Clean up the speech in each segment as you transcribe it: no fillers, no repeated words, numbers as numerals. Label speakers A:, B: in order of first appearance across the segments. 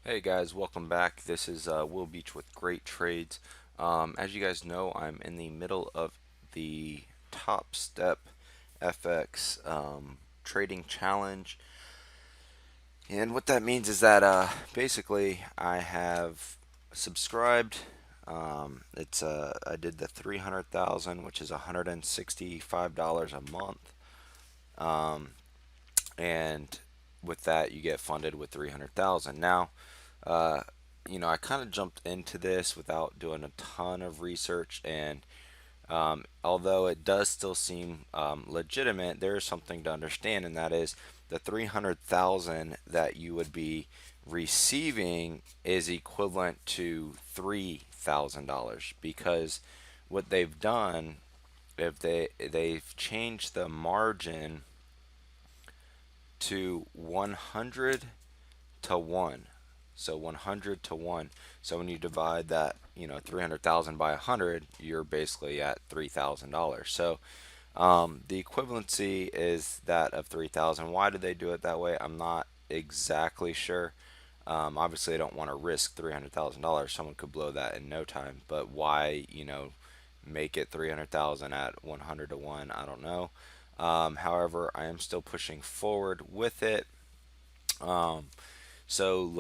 A: Hey guys, welcome back. This is Will Beach with Great Trades. As you guys know, I'm in the middle of the Topstep FX trading challenge, and what that means is that basically I have subscribed. I did the 300,000, which is $165 a month, um, and with that you get funded with 300,000. Now, uh, I kind of jumped into this without doing a ton of research, and although it does still seem legitimate, there is something to understand, and that is the 300,000 that you would be receiving is equivalent to $3,000 because what they've done, if they've changed the margin to 100 to 1. So 100 to 1. So when you divide that, 300,000 by 100, you're basically at $3,000. So the equivalency is that of 3,000. Why did they do it that way? I'm not exactly sure. Obviously, I don't want to risk $300,000. Someone could blow that in no time. But why, make it 300,000 at 100 to 1? I don't know. However, I am still pushing forward with it. Um, so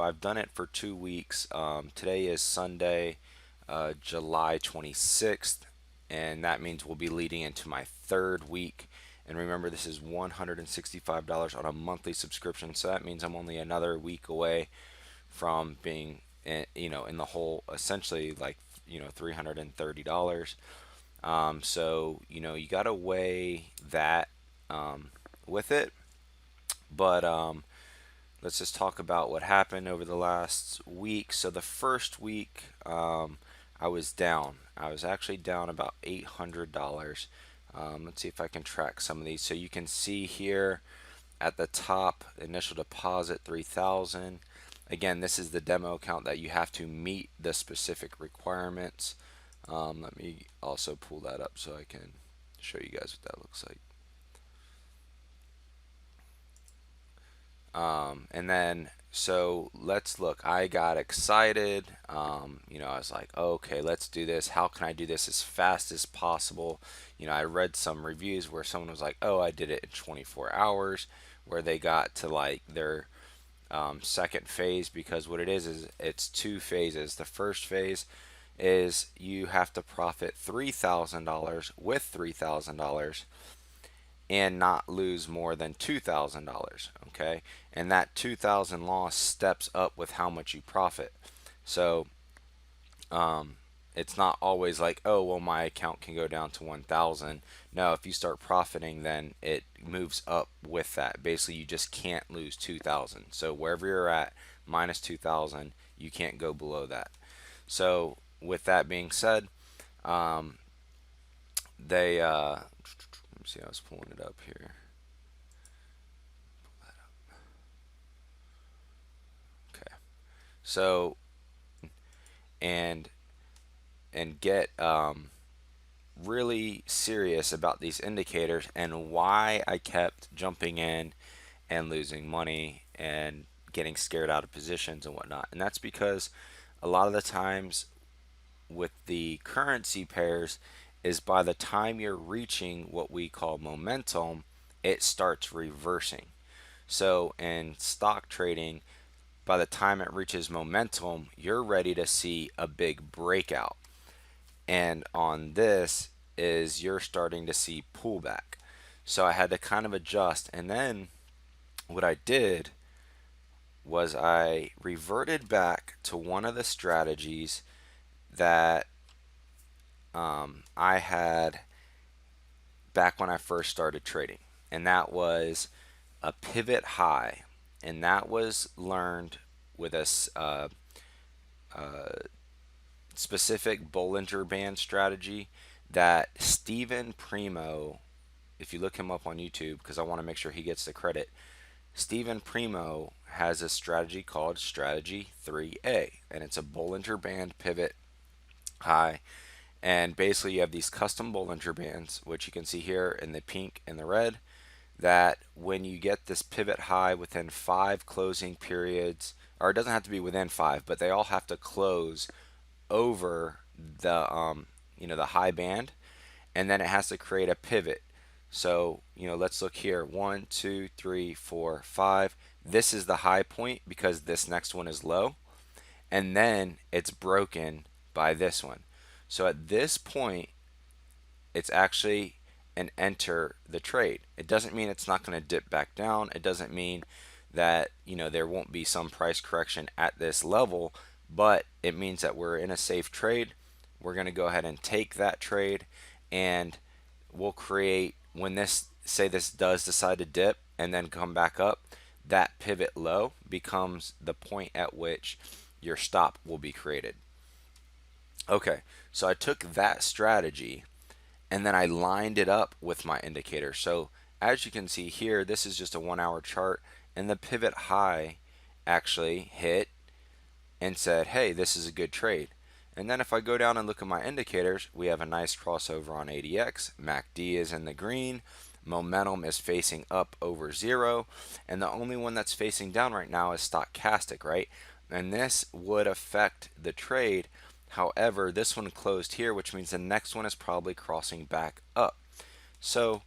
A: I've done it for 2 weeks. Today is Sunday, July 26th, and that means we'll be leading into my third week. And remember, this is $165 on a monthly subscription, so that means I'm only another week away from being, in the whole, essentially like, $330. So you gotta weigh that with it, but let's just talk about what happened over the last week. So the first week, I was down. I was actually down about $800. Let's see if I can track some of these. So you can see here at the top, initial deposit 3,000. Again, this is the demo account that you have to meet the specific requirements. Let me also pull that up so I can show you guys what that looks like. And then, so let's look. I got excited. I was like, okay, let's do this. How can I do this as fast as possible? I read some reviews where someone was like, oh, I did it in 24 hours, where they got to like their second phase, because what it is it's two phases. The first phase is you have to profit $3,000 with $3,000 and not lose more than $2,000. Okay, and that 2,000 loss steps up with how much you profit. So um, it's not always like, oh well, my account can go down to 1,000. No, if you start profiting, then it moves up with that. Basically, you just can't lose 2,000. So wherever you're at, minus 2,000, you can't go below that. So with that being said, um, they let me see. I was pulling it up here. Okay. So and get really serious about these indicators and why I kept jumping in and losing money and getting scared out of positions and whatnot. And that's because a lot of the times with the currency pairs is by the time you're reaching what we call momentum, it starts reversing. So in stock trading, by the time it reaches momentum, you're ready to see a big breakout. And on this is you're starting to see pullback. So I had to kind of adjust. And then what I did was I reverted back to one of the strategies that I had back when I first started trading. And that was a pivot high. And that was learned with a specific Bollinger Band strategy that Stephen Primo, if you look him up on YouTube, because I want to make sure he gets the credit, Stephen Primo has a strategy called Strategy 3A, and it's a Bollinger Band pivot high. And basically, you have these custom Bollinger Bands, which you can see here in the pink and the red, that when you get this pivot high within 5 closing periods or it doesn't have to be within 5, but they all have to close over the the high band, and then it has to create a pivot. So let's look here. 1, 2, 3, 4, 5. This is the high point because this next one is low, and then it's broken by this one. So at this point, it's actually an enter the trade. It doesn't mean it's not going to dip back down. It doesn't mean that there won't be some price correction at this level, but it means that we're in a safe trade. We're going to go ahead and take that trade, and we'll create, when this, say this does decide to dip and then come back up, that pivot low becomes the point at which your stop will be created. Okay, so I took that strategy and then I lined it up with my indicator. So as you can see here, this is just a 1 hour chart, and the pivot high actually hit and said, hey, this is a good trade. And then if I go down and look at my indicators, we have a nice crossover on ADX. MACD is in the green. Momentum is facing up over 0. And the only one that's facing down right now is stochastic, right? And this would affect the trade. However, this one closed here, which means the next one is probably crossing back up. So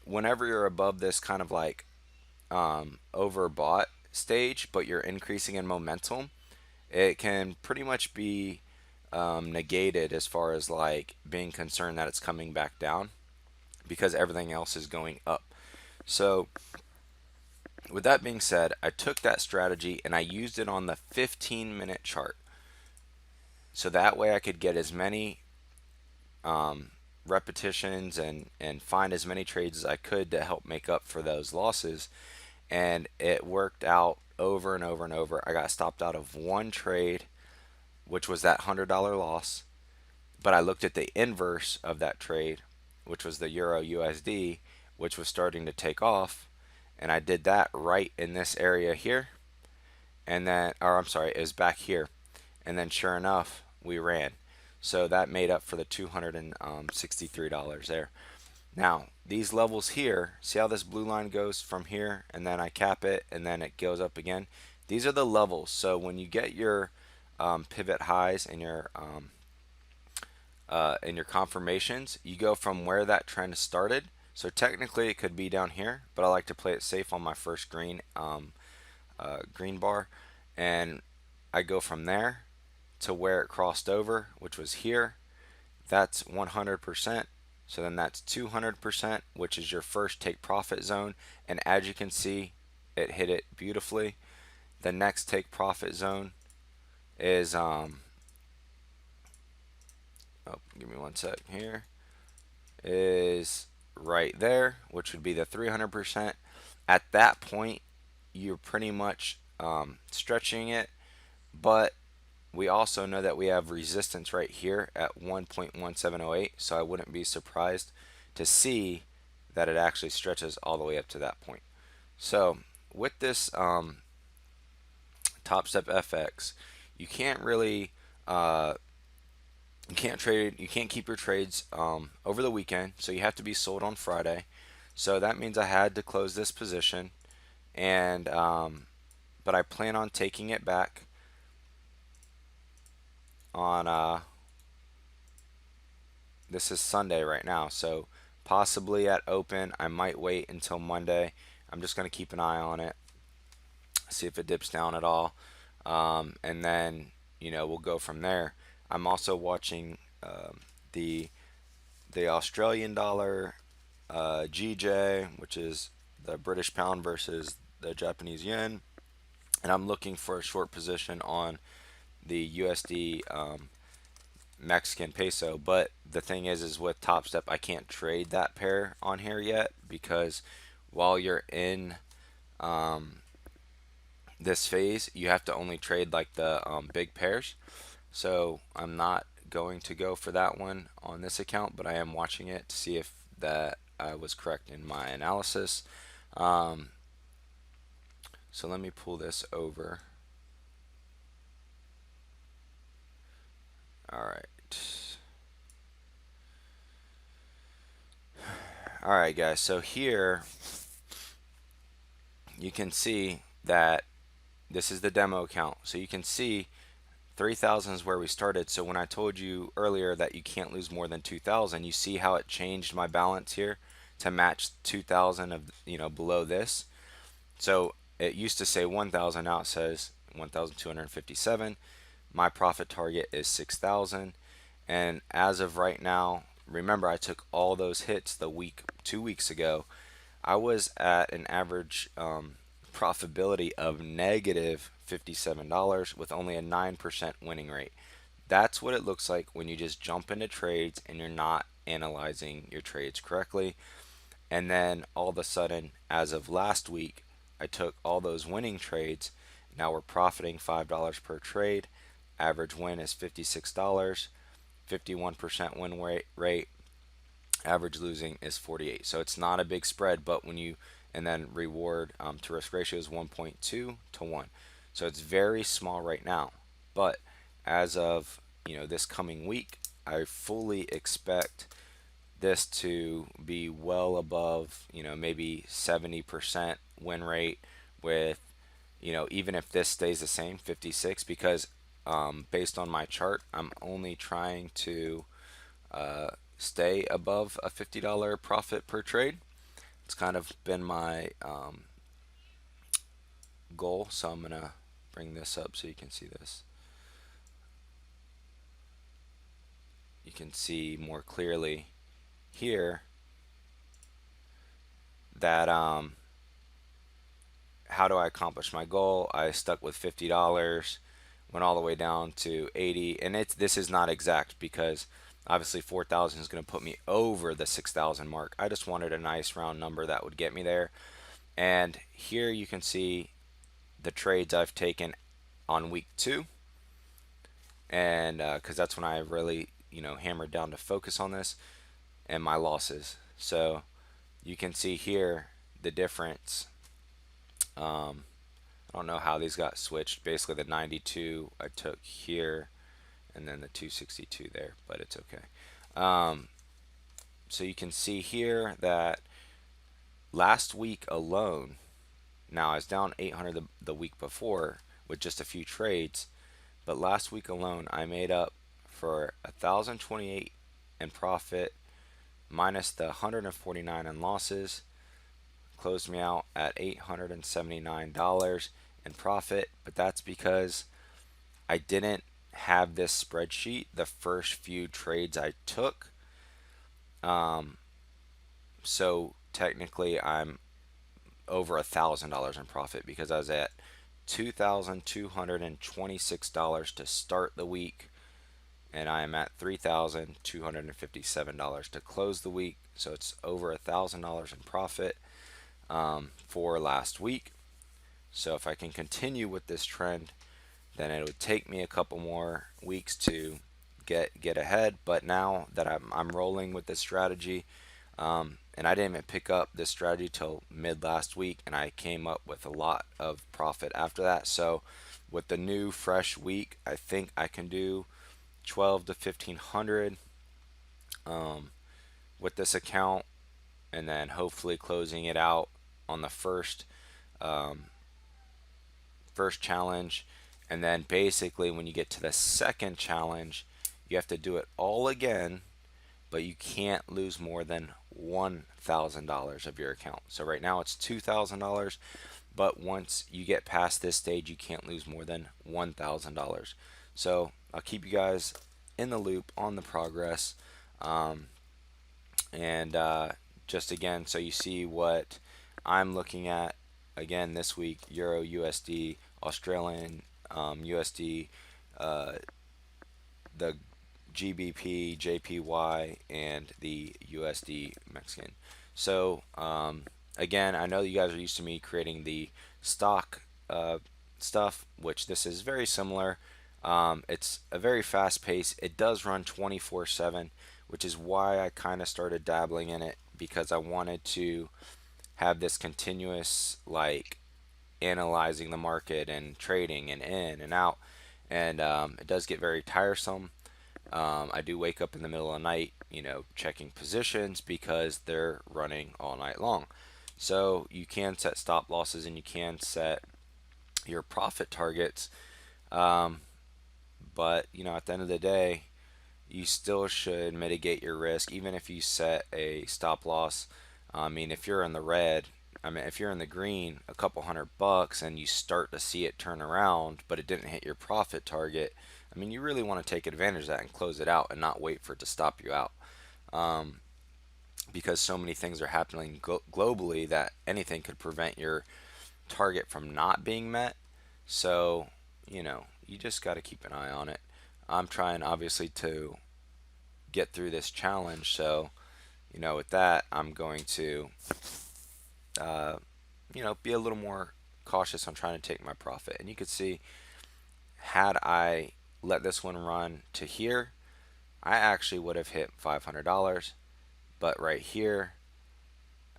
A: whenever you're above this kind of like overbought stage, but you're increasing in momentum, it can pretty much be negated as far as like being concerned that it's coming back down because everything else is going up. So with that being said, I took that strategy and I used it on the 15-minute chart. So that way I could get as many repetitions and find as many trades as I could to help make up for those losses. And it worked out over and over and over. I got stopped out of one trade, which was that $100 loss. But I looked at the inverse of that trade, which was the Euro USD, which was starting to take off. And I did that right in this area here. And then, or I'm sorry, it was back here. And then sure enough, we ran. So that made up for the $263 there. Now, these levels here, see how this blue line goes from here, and then I cap it, and then it goes up again? These are the levels. So when you get your pivot highs and your confirmations, you go from where that trend started. So technically it could be down here, but I like to play it safe on my first green bar, and I go from there to where it crossed over, which was here. That's 100%. So then that's 200%, which is your first take profit zone. And as you can see, it hit it beautifully. The next take profit zone is give me one sec here, is right there, which would be the 300%. At that point, you're pretty much stretching it, but we also know that we have resistance right here at 1.1708, so I wouldn't be surprised to see that it actually stretches all the way up to that point. So with this Topstep FX, you can't really you can't keep your trades over the weekend, so you have to be sold on Friday. So that means I had to close this position, and but I plan on taking it back on this is Sunday right now, so possibly at open. I might wait until Monday. I'm just going to keep an eye on it, see if it dips down at all, and then we'll go from there. I'm also watching the Australian dollar, GJ, which is the British pound versus the Japanese yen, and I'm looking for a short position on the USD Mexican peso. But the thing is with Topstep, I can't trade that pair on here yet because while you're in this phase, you have to only trade like the big pairs. So I'm not going to go for that one on this account, but I am watching it to see if that I was correct in my analysis. So let me pull this over. All right. All right, guys. So here you can see that this is the demo account. So you can see 3,000 is where we started. So when I told you earlier that you can't lose more than 2,000, you see how it changed my balance here to match 2,000 of, below this. So it used to say 1,000, now it says 1,257. My profit target is 6,000. And as of right now, remember I took all those hits the week, 2 weeks ago. I was at an average profitability of negative $57 with only a 9% winning rate. That's what it looks like when you just jump into trades and you're not analyzing your trades correctly. And then all of a sudden, as of last week, I took all those winning trades. Now we're profiting $5 per trade. Average win is $56, 51% win rate. Average losing is 48. So it's not a big spread, but when you, and then reward to risk ratio is 1.2 to 1. So it's very small right now. But as of, this coming week, I fully expect this to be well above, maybe 70% win rate with, even if this stays the same, 56, because based on my chart, I'm only trying to stay above a $50 profit per trade. It's kind of been my goal. So I'm going to bring this up so you can see this. You can see more clearly here that how do I accomplish my goal? I stuck with $50, went all the way down to 80, and this is not exact because obviously 4,000 is going to put me over the 6,000 mark. I just wanted a nice round number that would get me there. And here you can see the trades I've taken on week 2, and because that's when I really hammered down to focus on this, and my losses. So you can see here the difference. I don't know how these got switched. Basically the 92 I took here and then the 262 there, but it's okay. So you can see here that last week alone, now I was down 800 the week before with just a few trades, but last week alone I made up for 1,028 in profit minus the 149 in losses. Closed me out at $879 in profit, but that's because I didn't have this spreadsheet the first few trades I took. So technically I'm over $1,000 in profit because I was at $2,226 to start the week, and I am at $3,257 to close the week. So it's over $1,000 in profit for last week. So if I can continue with this trend, then it would take me a couple more weeks to get ahead. But now that I'm rolling with this strategy, and I didn't even pick up this strategy till mid last week, and I came up with a lot of profit after that. So with the new fresh week, I think I can do 12 to 1500 with this account, and then hopefully closing it out on the first challenge. And then basically when you get to the second challenge, you have to do it all again, but you can't lose more than $1,000 of your account. So right now it's $2,000, but once you get past this stage, you can't lose more than $1,000. So I'll keep you guys in the loop on the progress. And just again, so you see what I'm looking at again this week: Euro USD, Australian USD, the GBP, JPY, and the USD Mexican. So again, I know you guys are used to me creating the stock stuff, which this is very similar. It's a very fast pace. It does run 24/7, which is why I kind of started dabbling in it, because I wanted to have this continuous like analyzing the market and trading and in and out, and it does get very tiresome. I do wake up in the middle of the night, checking positions because they're running all night long. So you can set stop losses and you can set your profit targets. Um, but at the end of the day, you still should mitigate your risk, even if you set a stop loss. I mean, if you're in the red, I mean, if you're in the green, a couple $100 and you start to see it turn around, but it didn't hit your profit target, I mean, you really want to take advantage of that and close it out and not wait for it to stop you out. Um, because so many things are happening globally that anything could prevent your target from not being met. So, you just got to keep an eye on it. I'm trying obviously to get through this challenge. So, with that, I'm going to, uh, be a little more cautious on trying to take my profit. And you could see, had I let this one run to here, I actually would have hit $500. But right here,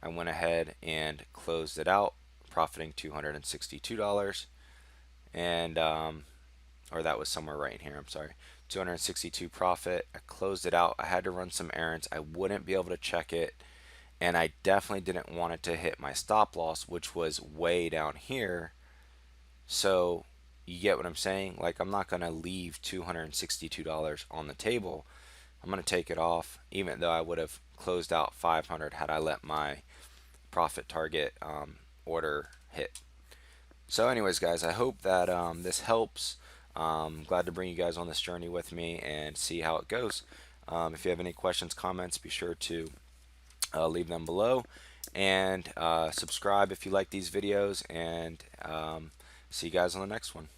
A: I went ahead and closed it out, profiting $262. And, or that was somewhere right in here, I'm sorry. 262 profit. I closed it out. I had to run some errands. I wouldn't be able to check it, and I definitely didn't want it to hit my stop loss, which was way down here. So you get what I'm saying? Like, I'm not going to leave $262 on the table. I'm going to take it off, even though I would have closed out 500 had I let my profit target order hit. So anyways, guys, I hope that this helps. Glad to bring you guys on this journey with me and see how it goes. If you have any questions, comments, be sure to leave them below, and subscribe if you like these videos, and see you guys on the next one.